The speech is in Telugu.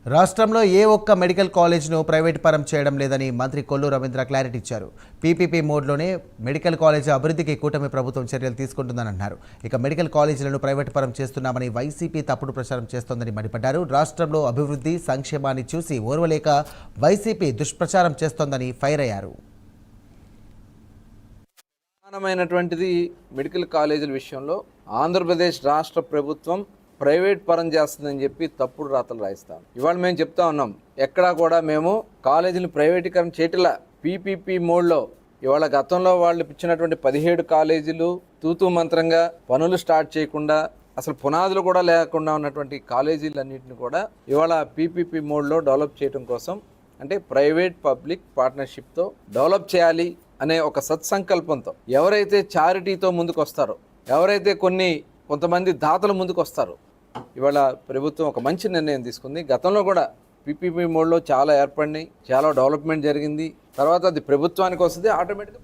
రాష్ట్రంలో ఏ ఒక్క మెడికల్ కాలేజ్ను ప్రైవేట్ పరం చేయడం లేదని మంత్రి కొల్లు రవీంద్ర క్లారిటీ ఇచ్చారు. పీపీపీ మోడ్లోనే మెడికల్ కాలేజీ అభివృద్ధికి కూటమి ప్రభుత్వం చర్యలు తీసుకుంటుందని అన్నారు. ఇక మెడికల్ కాలేజీలను ప్రైవేట్ పరం చేస్తున్నామని వైసీపీ తప్పుడు ప్రచారం చేస్తోందని మండిపడ్డారు. రాష్ట్రంలో అభివృద్ధి సంక్షేమాన్ని చూసి ఓర్వలేక వైసీపీ దుష్ప్రచారం చేస్తోందని ఫైర్ అయ్యారు. ప్రధానమైనటువంటిది మెడికల్ కాలేజీల విషయంలో ఆంధ్రప్రదేశ్ రాష్ట్ర ప్రభుత్వం ప్రైవేట్ పరం చేస్తుందని చెప్పి తప్పుడు రాతలు రాయిస్తాం. ఇవాళ మేము చెప్తా ఉన్నాం, ఎక్కడా కూడా మేము కాలేజీని ప్రైవేటీకరణ చేయట్లా. పీపీపీ మోడ్లో ఇవాళ గతంలో వాళ్ళు ఇచ్చినటువంటి 17 కాలేజీలు తూతూ మంత్రంగా పనులు స్టార్ట్ చేయకుండా అసలు పునాదులు కూడా లేకుండా ఉన్నటువంటి కాలేజీలన్నింటిని కూడా ఇవాళ పీపీపీ మోడ్లో డెవలప్ చేయడం కోసం, అంటే ప్రైవేట్ పబ్లిక్ పార్ట్నర్షిప్తో డెవలప్ చేయాలి అనే ఒక సత్సంకల్పంతో ఎవరైతే చారిటీతో ముందుకు వస్తారో, ఎవరైతే కొంతమంది దాతలు ముందుకు వస్తారో, ఇవాళ ప్రభుత్వం ఒక మంచి నిర్ణయం తీసుకుంది. గతంలో కూడా పీపీపీ మోడ్లో చాలా ఏర్పడినాయి, చాలా డెవలప్మెంట్ జరిగింది. తర్వాత అది ప్రభుత్వానికి వస్తుంది, ఆటోమేటిక్గా